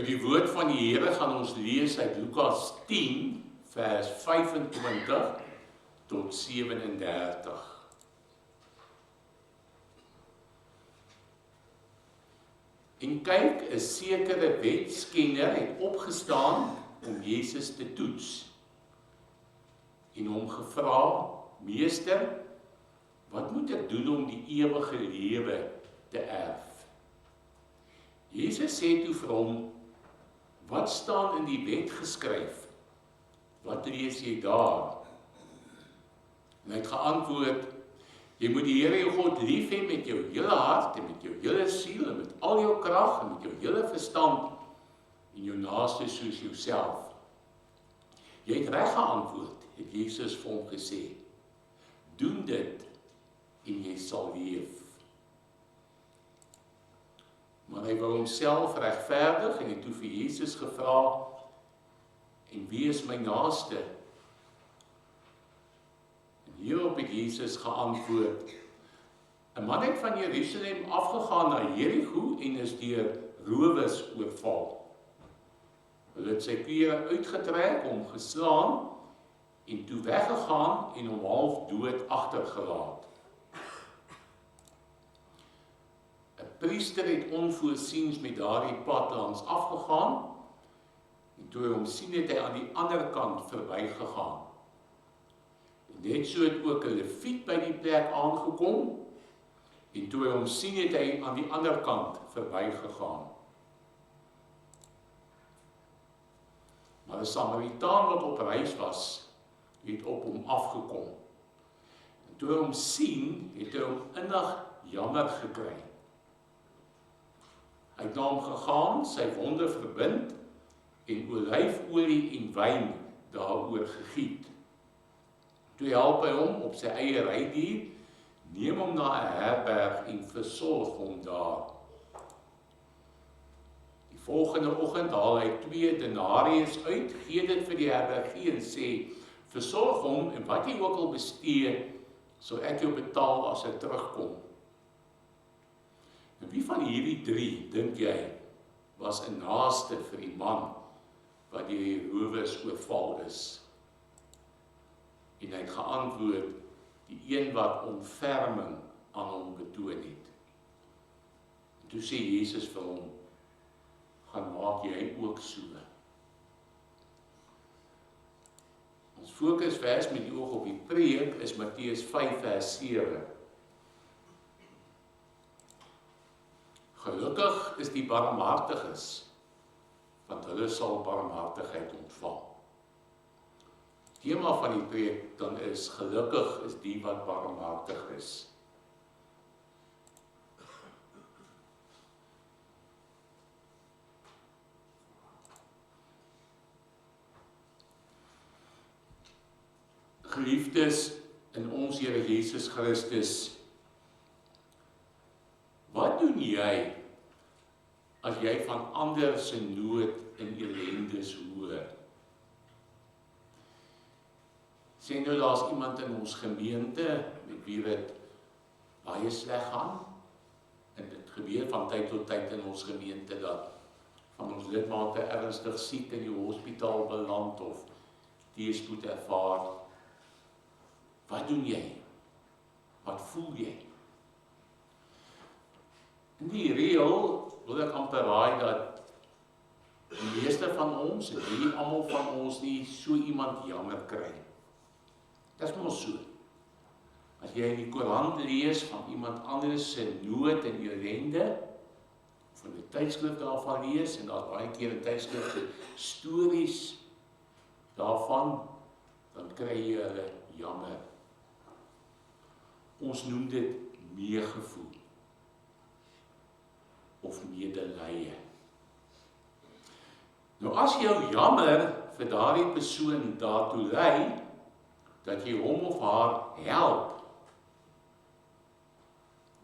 Uit die woord van die Here gaan ons lees uit Lukas 10 vers 25 tot 37. En kyk, 'n sekere wetskenner het opgestaan om Jesus te toets en hom gevra: "Meester, wat moet ek doen om die ewige lewe te erf?" Jesus sê toe vir hom: "Wat staan in die wet geskryf? Wat lees jy daar?" En hy het geantwoord: "Jy moet die Here jou God lief hê met jou hele hart en met jou hele siel en met al jou krag en met jou hele verstand en jou naaste soos jouself." "Jy het reg geantwoord," het Jesus vir hom gesê. "Doen dit en jy sal leef." Maar hy wou homself regverdig en het toe vir Jesus gevra: "En wie is my naaste?" En hierop het Jesus geantwoord: "'n man het van Jerusalem afgegaan na Jerigo en is deur rowers oorval. Hulle het sy klere uitgetrek, hom geslaan en toe weggegaan en hom half dood agtergelaat. 'n Priester het onvoorsiens met daardie pad langs afgegaan en toe hy hom sien het hy aan die ander kant verbygegaan. En net so het ook 'n Lewiet by die plek aangekom en toe hy hom sien het hy aan die ander kant verbygegaan. Maar 'n Samaritaan wat op reis was, het op hom afgekom. En toe hy hom sien, het hy hom innig jammer gekry. Hy het na hom gegaan, sy wonde verbind en olyfolie en wyn daaroor gegiet. Toe help hy hom op sy eie rydier, neem hom na 'n herberg en versorg hom daar. Die volgende oggend haal hy 2 denarius uit, gee dit vir die herbergier en sê: "Versorg hom en wat jy ook al bestee, sal ek jou betaal as hy terugkom." En wie van hierdie 3, dink jy, was 'n naaste vir die man wat deur die rowers oorval is? En hy het geantwoord: "Die een wat ontferming aan hom betoon het." En toe sê Jesus vir hom: "Gaan maak jy ook so." Ons fokusvers met die oog op die preek is Matteus 5 vers 7. "Gelukkig is die barmhartiges, want hulle sal barmhartigheid ontvang." Die tema van die preek dan is: gelukkig is die wat barmhartig is. Geliefdes in ons Here Jesus Christus, wat doen jy as jy van ander se nood en ellendes hoor? Sê nou daar's iemand in ons gemeente met wie dit baie sleg gaan, en dit gebeur van tyd tot tyd in ons gemeente dat van ons lidmate ernstig siek in die hospitaal beland of teëspoed ervaar. Wat doen jy? Wat voel jy? In die reël wil ek amper raai dat die meeste van ons, en nie almal van ons nie, so iemand jammer kry. Dit is mos so. As jy in die koerant lees van iemand anders se nood en ellende, of in 'n tydskrif daarvan lees, en daar's baie keer in tydskrifte stories daarvan, dan kry jy hulle jammer. Ons noem dit meegevoel of medelee. Nou as jou jammer vir daardie persoon daartoe lei dat jy hom of haar help,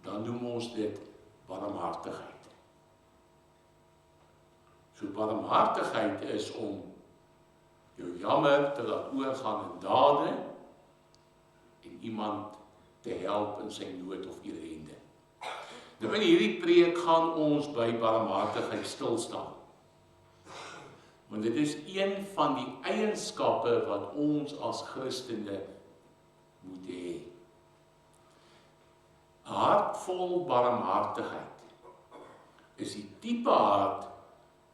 dan noem ons dit barmhartigheid. So barmhartigheid is om jou jammer te laat oorgaan in dade en iemand te help in sy nood of ellende. Nou in hierdie preek gaan ons by barmhartigheid stil staan. Want dit is een van die eienskappe wat ons as Christene moet hê. 'n Hart vol barmhartigheid is die tipe hart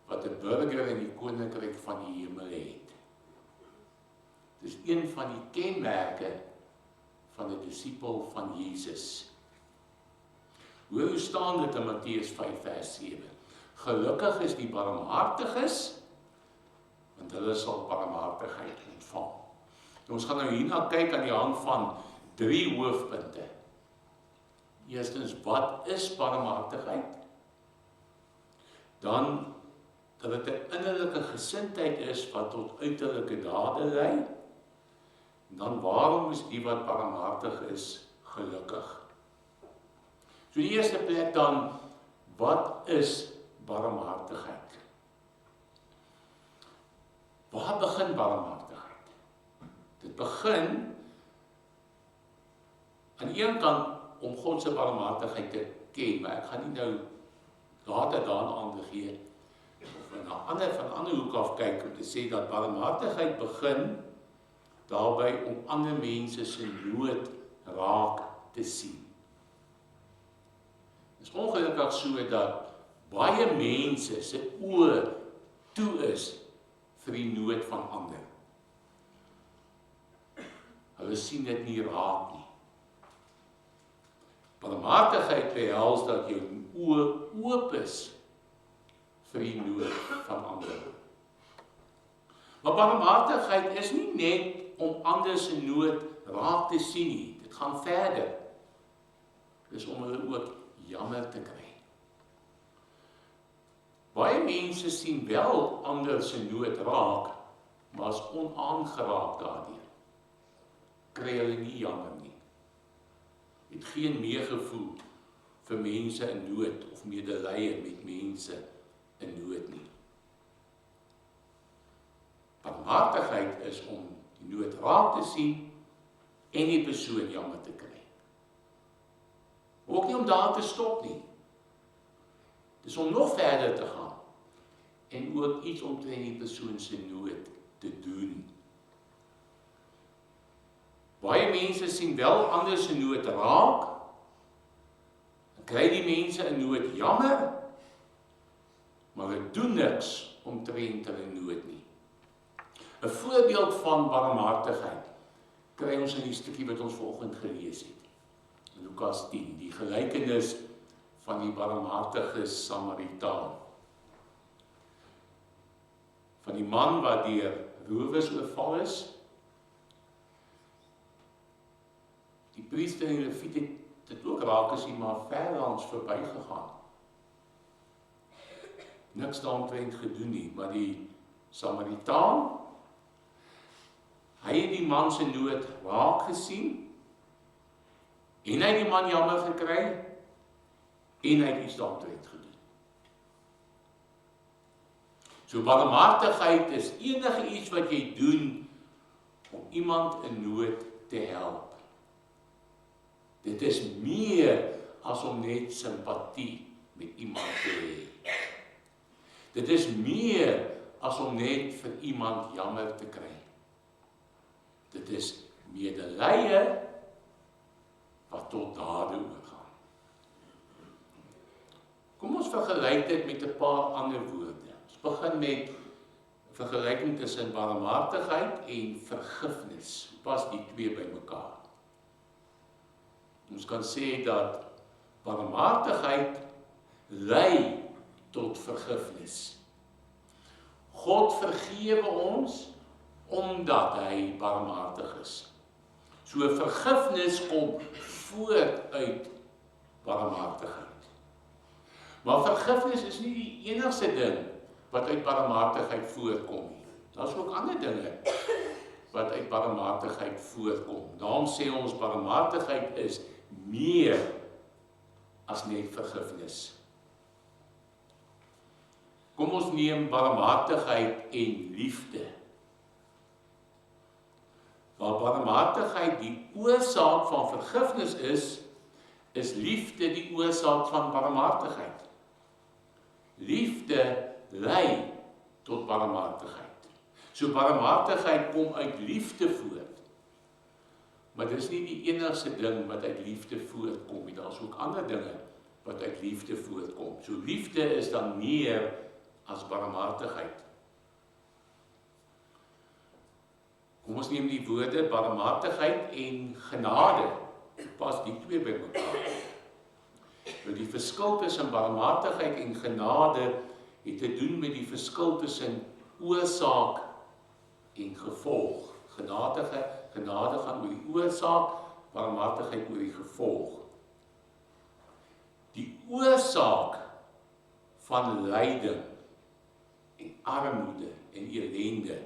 wat 'n burger in die koninkryk van die hemel het. Dis een van die kenmerke van 'n disipel van Jesus. Hoe staan dit in Matteus 5 vers 7? Gelukkig is die barmhartiges, want hulle sal barmhartigheid ontvang. Ons gaan nou hierna kyk aan die hand van 3 hoofpunte. Eerstens, wat is barmhartigheid? Dan, dat dit 'n innerlike gesindheid is wat tot uiterlike dade lei. Dan, waarom is die wat barmhartig is gelukkig? So die eerste plek dan, wat is barmhartigheid? Waar begin barmhartigheid? Dit begin aan die een kant om God se barmhartigheid te ken, maar ek gaan nie nou later daaraan aandag gee, of van 'n ander hoek af kyk om te sê dat barmhartigheid begin daarby om ander mense se nood raak te sien. Dit is ongelukkig so dat baie mense se oë toe is vir die nood van ander. Hulle sien dit nie raak nie. Barmhartigheid behels dat jou oë oop is vir die nood van ander. Maar barmhartigheid is nie net om ander se nood raak te sien nie. Dit gaan verder. Dis om hulle ook jammer te kry. Baie mense sien wel ander se nood raak, maar is onaangeraak daardeur. Kry hulle nie jammer nie. Het geen meegevoel vir mense in nood of medelee met mense in nood nie. Barmhartigheid is om die nood raak te sien en die persoon jammer te kry. Ook nie om daar te stop nie. Dis om nog verder te gaan en ook iets omtrent die persoon se nood te doen. Baie mense sien wel ander se nood raak, en kry die mense in nood jammer, maar hulle doen niks omtrent hulle nood nie. 'n Voorbeeld van barmhartigheid kry ons in die stukkie wat ons vanoggend gelees het. In Lukas 10, die gelykenis van die barmhartige Samaritaan. Van die man wat deur rowers oorval is. Die priester en die leviet het dit ook raak gesien, maar ver langs verbygegaan. Niks daaromtrent gedoen nie, maar die Samaritaan, hy het die man se nood raak gesien, en hy het die man jammer gekry, en hy het iets daaromtrent gedoen. So barmhartigheid is enige iets wat jy doen om iemand in nood te help. Dit is meer as om net simpatie met iemand te hê. Dit is meer as om net vir iemand jammer te kry. Dit is medelee wat tot dade oorgaan. Kom ons vergelyk dit met 'n paar ander woorde. Ons begin met vergelyking tussen barmhartigheid en vergifnis. Pas die twee bymekaar. Ons kan sê dat barmhartigheid lei tot vergifnis. God vergewe ons omdat hy barmhartig is. So vergifnis kom voort uit barmhartigheid. Maar vergifnis is nie die enigste ding wat uit barmhartigheid voorkom nie. Daar's ook ander dinge wat uit barmhartigheid voorkom. Daarom sê ons barmhartigheid is meer as net vergifnis. Kom ons neem barmhartigheid en liefde. Waar barmhartigheid die oorsaak van vergifnis is liefde die oorsaak van barmhartigheid. Liefde lei tot barmhartigheid. So barmhartigheid kom uit liefde voort. Maar dis nie die enigste ding wat uit liefde voortkom nie. Daar's ook ander dinge wat uit liefde voortkom. So liefde is dan meer as barmhartigheid. Kom ons neem die woorde barmhartigheid en genade. Pas die twee by mekaar. Nou die verskil tussen barmhartigheid en genade het te doen met die verskil tussen oorsaak en gevolg. Genade gaan oor die oorsaak, barmhartigheid oor die gevolg. Die oorsaak van lyding en armoede en ellende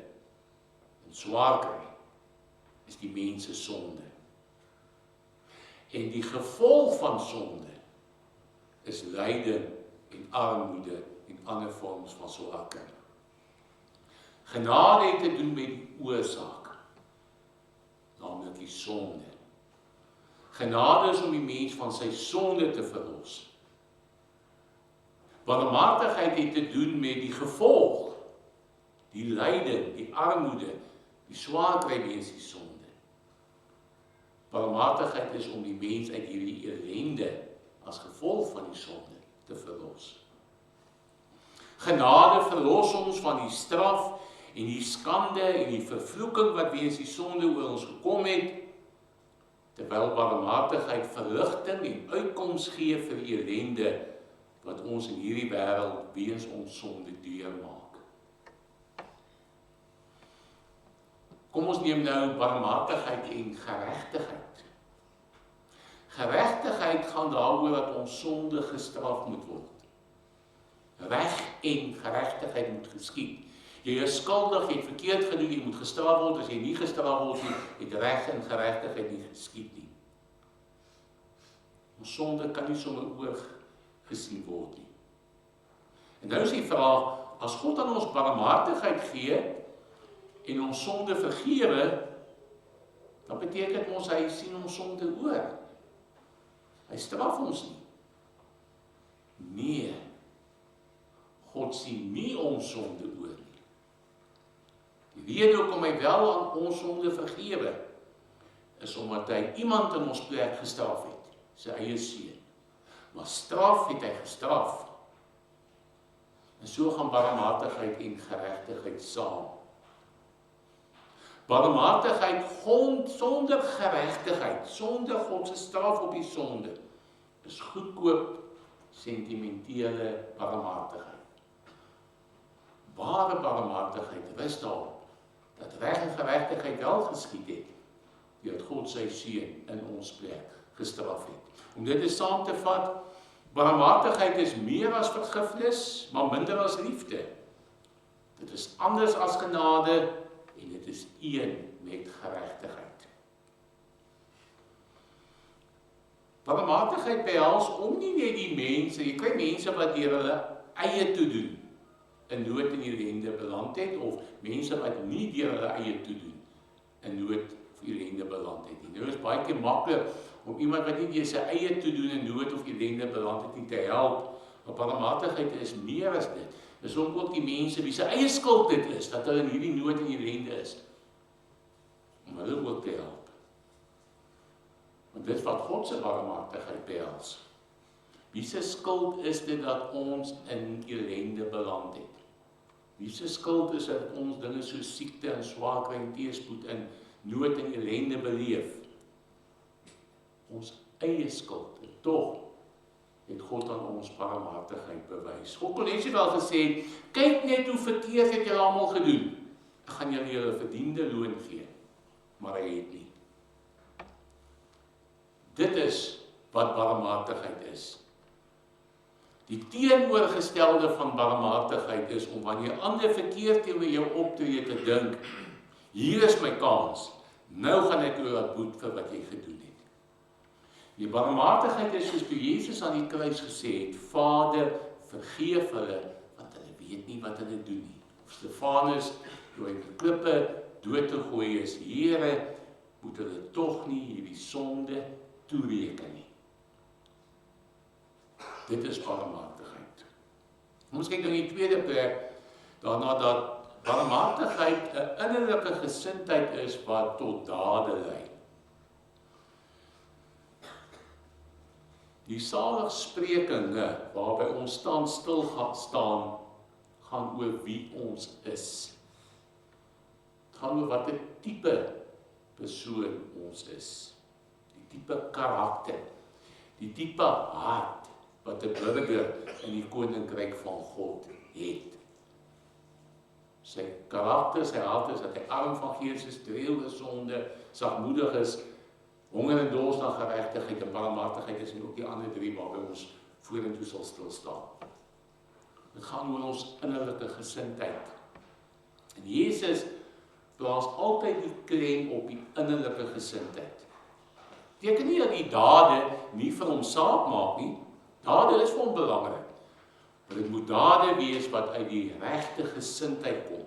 en swaar kry is die mens se sonde. En die gevolg van sonde is lyding en armoede en ander vorms van swaar kry. Genade het te doen met die oorsaak, naamlik die sonde. Genade is om die mens van sy sonde te verlos. Barmhartigheid het te doen met die gevolg, die lyding, die armoede, die swaar kry weens die sonde. Barmhartigheid is om die mens uit hierdie ellende as gevolg van die sonde te verlos. Genade verlos ons van die straf en die skande en die vervloeking wat weens die sonde oor ons gekom het, terwyl barmhartigheid verligting en uitkoms gee vir die ellende wat ons in hierdie wêreld weens ons sonde deurmaak. Kom ons neem nou barmhartigheid en geregtigheid. Geregtigheid gaan daaroor dat ons sonde gestraf moet word. Reg en geregtigheid moet geskied. Jy is skuldig, jy het verkeerd gedoen, jy moet gestraf word. As jy nie gestraf word nie, het reg en geregtigheid nie geskied nie. Ons sonde kan nie sommer oorgesien word nie. En nou is die vraag, as God aan ons barmhartigheid gee en ons sonde vergewe, dan beteken ons hy sien ons sonde oor. Hy straf ons nie. Nee, God sien nie ons sonde oor nie. Die rede hoekom hy wel aan ons sonde vergewe, is omdat hy iemand in ons plek gestraf het, sy eie seun. Maar straf het hy gestraf. En so gaan barmhartigheid en geregtigheid saam. Barmhartigheid sonder geregtigheid, sonder God se straf op die sonde, is goedkoop, sentimentele barmhartigheid. Ware barmhartigheid rus daarop dat reg en geregtigheid wel geskied het, deurdat God sy seun in ons plek gestraf het. Om dit saam te vat, barmhartigheid is meer as vergifnis, maar minder as liefde. Dit is anders as genade en dit is een met geregtigheid. Barmhartigheid behels om nie net die mense, jy kry mense wat deur hulle eie toedoen in nood en ellende beland het, of mense wat nie deur hulle eie toedoen in nood of ellende beland het nie. Nou is baie keer maklik om iemand wat nie deur sy eie toedoen in nood of ellende beland het nie te help, maar barmhartigheid is meer as dit. Dis om ook die mense wie sy eie skuld dit is, dat hulle in hierdie nood en ellende is, om hulle ook te help. Want dit wat God se barmhartigheid behels. Wie se skuld is dit dat ons in ellende beland het? Wie se skuld is dat ons dinge so siekte en swaar kry en teëspoed in nood en ellende beleef? Ons eie skuld. En tog het God aan ons barmhartigheid bewys. God kon net wel gesê, kyk net hoe verkeerd het julle almal gedoen. Ek gaan julle verdiende loon gee. Maar hy het nie. Dit is wat barmhartigheid is. Die teenoorgestelde van barmhartigheid is om wanneer ander verkeerd teenoor jou optree te dink, hier is my kans, nou gaan ek jou ontboet vir wat jy gedoen het. Die barmhartigheid is soos toe Jesus aan die kruis gesê het, Vader, vergeef hulle, want hulle weet nie wat hulle doen nie. Of Stefanus, toe hy die klippe dood te gooi is, Here, moet hulle tog nie hierdie sonde toereken nie. Dit is barmhartigheid. Ons kyk in die tweede plek Daarna dat barmhartigheid 'n innerlike gesindheid is wat tot dade lei. Die saligsprekinge waarby ons stil gaan oor wie ons is. Het gaan oor wat 'n tipe persoon ons is. Die tipe karakter, die tipe hart wat 'n burger in die koninkryk van God het. Sy karakter, sy hart is dat hy arm van gees is, deel is sonde, sagmoedig is, honger en dors na geregtigheid en barmhartigheid is en ook die ander drie waarby ons vorentoe sal stil staan. Dit gaan oor ons innerlike gesindheid. En Jesus plaas altyd die klem op die innerlike gesindheid. Beteken nie dat die dade nie vir hom saak maak nie. Dade is vir hom belangrik. Maar dit moet dade wees wat uit die regte gesindheid kom.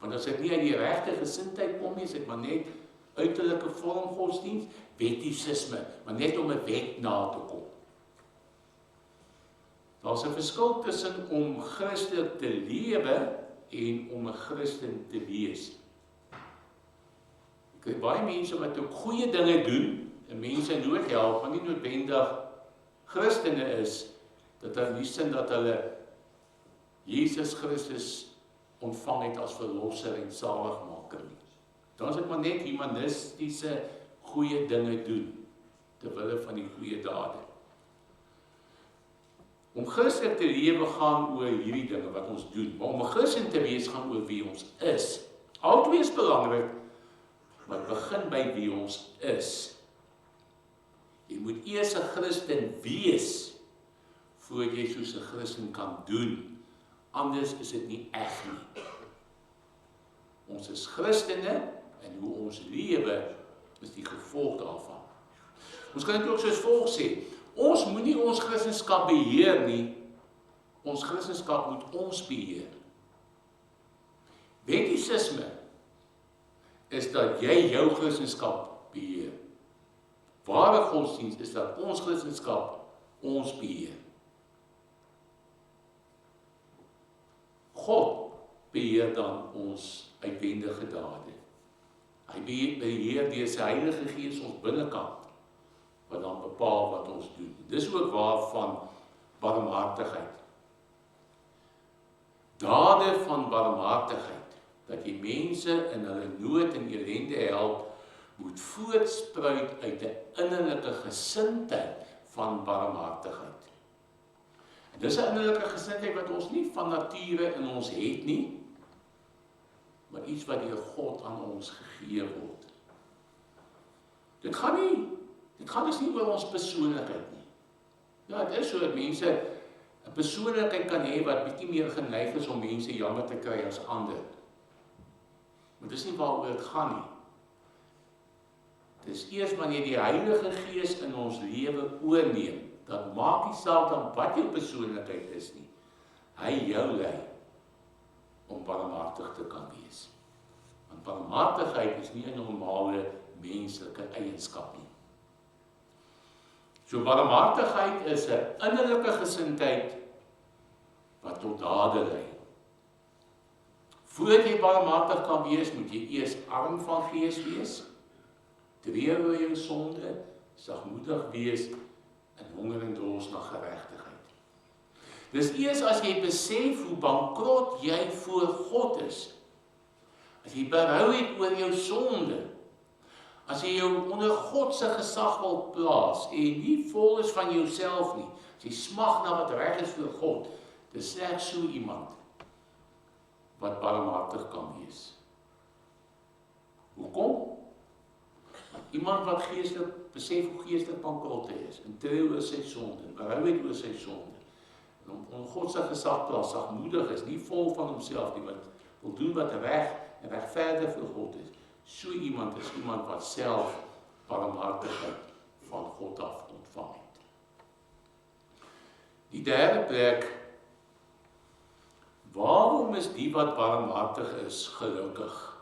Want as dit nie uit die regte gesindheid kom nie, is dit maar net uiterlike vorm godsdienst, wettisisme, maar net om 'n wet na te kom. Daar's 'n verskil tussen om Christen te lewe en om 'n Christen te wees. Ek kry baie mense wat ook goeie dinge doen, en mense in nood help, maar nie noodwendig Christene is, dat hulle in die sin dat hulle Jesus Christus ontvang het as verlosser en saligmaker nie. Dan is dit maar net humanistiese goeie dinge doen, terwille van die goeie dade. Om Christen te lewe gaan oor hierdie dinge wat ons doen, maar om 'n Christen te wees gaan oor wie ons is. Albei is belangrik, maar het begin by wie ons is. Jy moet eers 'n Christen wees, voordat jy soos 'n Christen kan doen. Anders is dit nie reg nie. Ons is Christene, en hoe ons lewe, is die gevolg daarvan. Ons kan dit ook soos volg sê, ons moet nie ons Christenskap beheer nie, ons Christenskap moet ons beheer. Wettisisme is dat jy jou Christenskap beheer. Ware godsdienst is dat ons Christenskap ons beheer. God beheer dan ons uitwendige dade. Hy beheer deur sy Heilige Gees ons binnekant, wat dan bepaal wat ons doen. Dis ook waar van barmhartigheid. Dade van barmhartigheid, dat jy mense in hulle nood en ellende help, moet voortspruit uit 'n innerlike gesindheid van barmhartigheid. En dis 'n innerlike gesindheid wat ons nie van nature in ons het nie, maar iets wat deur God aan ons gegee word. Dit gaan dus nie oor ons persoonlikheid nie. Ja, dit is so dat mense 'n persoonlikheid kan hê wat bietjie meer geneig is om mense jammer te kry as ander. Maar dis nie waaroor dit gaan nie. Dis eers wanneer die Heilige Gees in ons lewe oorneem, dat maak nie saak dan wat jou persoonlikheid is nie. Hy jou lei om barmhartig te kan wees. Want barmhartigheid is nie 'n normale menslike eienskap nie. So barmhartigheid is 'n innerlike gesindheid wat tot dade lei. Voordat jy barmhartig kan wees, moet jy eers arm van gees wees, treur oor jou sonde, sagmoedig wees en honger en dors na geregtigheid. Dis eers as jy besef hoe bankrot jy voor God is, as jy berou het oor jou sonde, as jy jou onder God se gesag wil plaas en nie vol is van jouself nie, as jy smag na wat reg is vir God, dis slegs so iemand wat barmhartig kan wees. Hoekom? Iemand wat geestelik besef hoe geestelik bankrot hy is, en treu oor sy sonde, berou het oor sy sonde, en om God se gesag plaas, sagmoedig is, nie vol van homself nie, wat wil doen wat reg en regverdig vir God is. So iemand is iemand wat self barmhartigheid van God af ontvang het. Die derde plek, waarom is die wat barmhartig is gelukkig?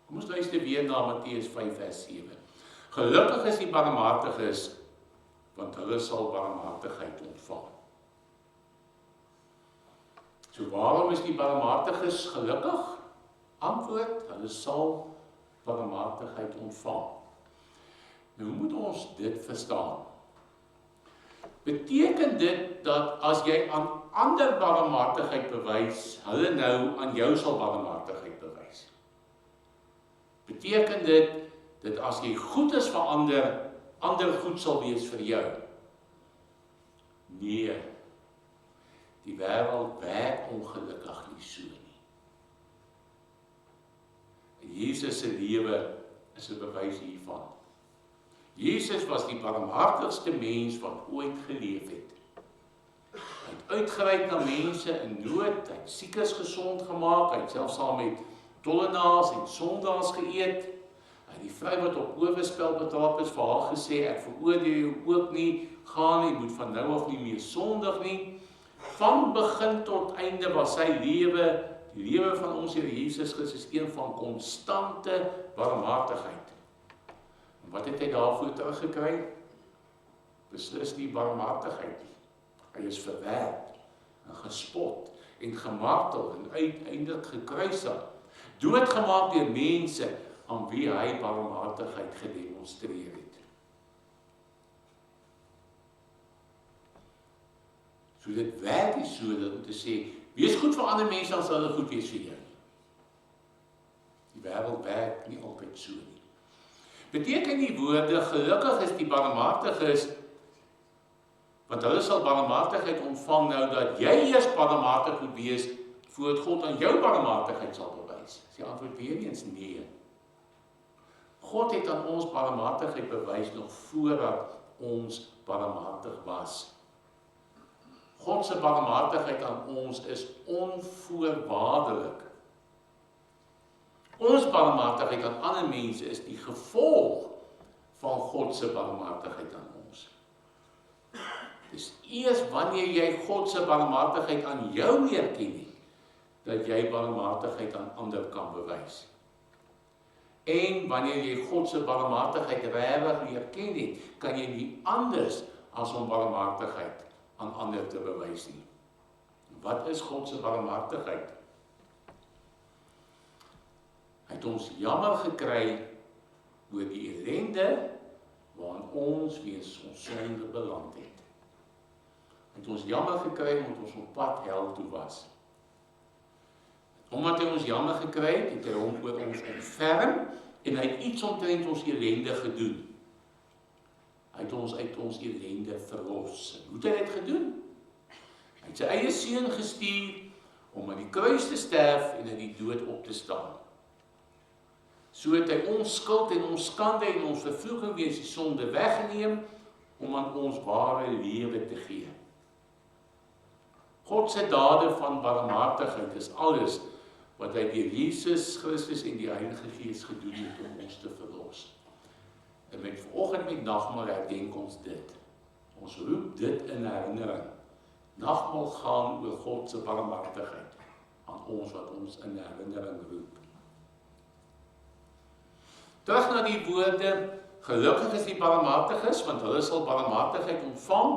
Kom ons luister weer na Matteus 5 vers 7. Gelukkig is die barmhartiges, want hulle sal barmhartigheid ontvang. So waarom is die barmhartiges gelukkig? Antwoord, hulle sal barmhartigheid ontvang. Nou hoe moet ons dit verstaan? Beteken dit dat as jy aan ander barmhartigheid bewys, hulle nou aan jou sal barmhartigheid bewys? Beteken dit dat as jy goed is vir ander goed sal wees vir jou? Nee, die wêreld werk ongelukkig nie so nie. En Jesus se lewe is 'n bewys hiervan. Jesus was die barmhartigste mens wat ooit geleef het. Hy het uitgereik na mense in nood, hy het siekes gesond gemaak, hy het selfs saam met tollenaars en sondaars geëet. Hy het die vrou wat op oorspel betrap is vir haar gesê, ek veroordeel jou ook nie, gaan nie, moet van nou af nie meer sondig nie. Van begin tot einde was sy lewe, die lewe van ons Here Jesus Christus, een van konstante barmhartigheid. En wat het hy daarvoor teruggekry? Beslis nie barmhartigheid nie. Hy is verwerp en gespot en gemartel en uiteindelik gekruisig, doodgemaak deur mense aan wie hy barmhartigheid gedemonstreer het. So dit werk nie so dat om te sê, wees goed vir ander mense, dan sal hulle goed wees vir jou. Die wêreld werk nie altyd so nie. Beteken die woorde, gelukkig is die barmhartiges, want hulle sal barmhartigheid ontvang nou dat jy eers barmhartig moet wees, voordat God aan jou barmhartigheid sal bewys? Is die antwoord weer eens nee. God het aan ons barmhartigheid bewys nog voordat ons barmhartig was. God se barmhartigheid aan ons is onvoorwaardelik. Ons barmhartigheid aan ander mense is die gevolg van God se barmhartigheid aan ons. Dis eers wanneer jy God se barmhartigheid aan jou leer ken, dat jy barmhartigheid aan ander kan bewys. En wanneer jy God se barmhartigheid regtig leer ken, kan jy nie anders as om barmhartigheid aan ander te bewys nie. Wat is God se barmhartigheid? Hy het ons jammer gekry oor die ellende waarin ons weens ons sonde beland het. Hy het ons jammer gekry omdat ons op pad hel toe was. Omdat hy ons jammer gekry het hy hom oor ons ontferm en hy het iets omtrent ons ellende gedoen. Hy het ons uit ons ellende verlos. Hoe het hy dit gedoen? Hy het sy eie seun gestuur om aan die kruis te sterf en in die dood op te staan. So het hy ons skuld en ons skande en ons vervloeking weens die sonde weggeneem om aan ons ware lewe te gee. God se dade van barmhartigheid is alles wat hy deur Jesus Christus en die Heilige Gees gedoen het om ons te verlos. En vanoggend met nagmaal herdenk ons dit. Ons roep dit in herinnering. Nagmaal gaan oor God se barmhartigheid aan ons wat ons in herinnering roep. Terug na die woorde, gelukkig is die barmhartiges, want hulle sal barmhartigheid ontvang.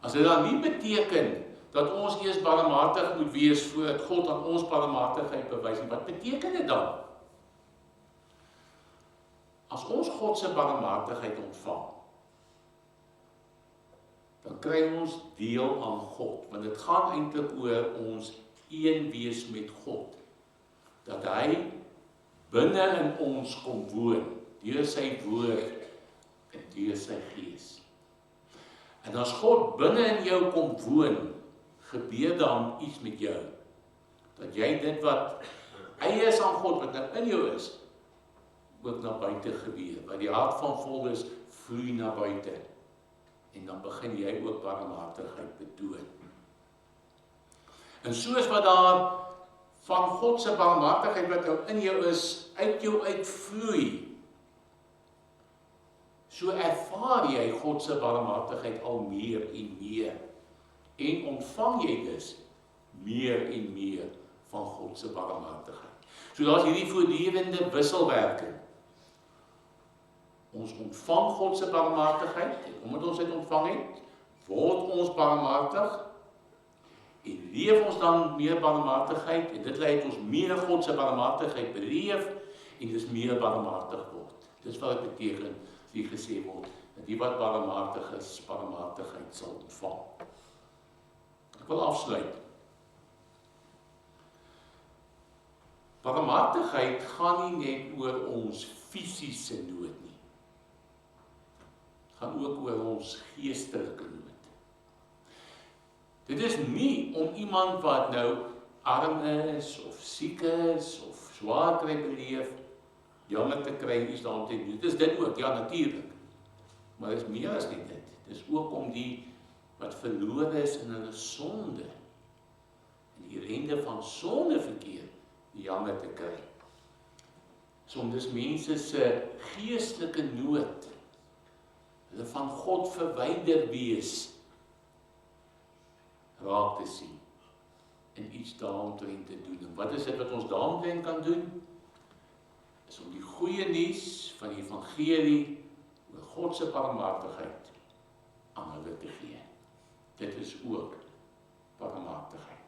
As dit dan nie beteken dat ons eers barmhartig moet wees voordat God aan ons barmhartigheid bewys nie, wat beteken dit dan? As ons God se barmhartigheid ontvang, dan kry ons deel aan God, want dit gaan eintlik oor ons een wees met God. Dat hy binne in ons kom woon, deur sy woord en deur sy gees. En as God binne in jou kom woon, gebeur dan iets met jou. Dat jy dit wat eie is aan God, wat nou in jou is, ook na buite gebeur. Wat die hart van vol is, vloei na buite. En dan begin jy ook barmhartigheid betoon. En soos wat daar van God se barmhartigheid wat nou in jou is, uit jou uitvloei, so ervaar jy God se barmhartigheid al meer en meer. En ontvang jy dus meer en meer van God se barmhartigheid. So daar is hierdie voortdurende wisselwerking. Ons ontvang God se barmhartigheid, en omdat ons dit ontvang het, word ons barmhartig, En leef ons dan meer barmhartigheid, en dit lei ons meer God se barmhartigheid beleef, en dis meer barmhartig word. Dis wat dit beteken, die gesê word, dat die wat barmhartig is, barmhartigheid sal ontvang. Ek wil afsluit. Barmhartigheid gaan nie net oor ons fisiese nood nie. Gaan ook oor ons geestelike nood. Dit is nie om iemand wat nou arm is, of siek is, of swaar kry beleef, jammer te kry, iets daarom te doen. Dit is dit ook, ja natuurlik. Maar dit is meer as nie dit. Dit is ook om die wat verlore is in hulle sonde, en die ellende van sondeverkeer, die jammer te kry. Soms mense se geestelike nood, hulle van God verwyder wees, raak te sien, en iets daaromtrent te doen. En wat is dit wat ons daaromtrent kan doen? Is om die goeie nuus van die evangelie oor God se barmhartigheid aan hulle te gee. Dit is ook barmhartigheid.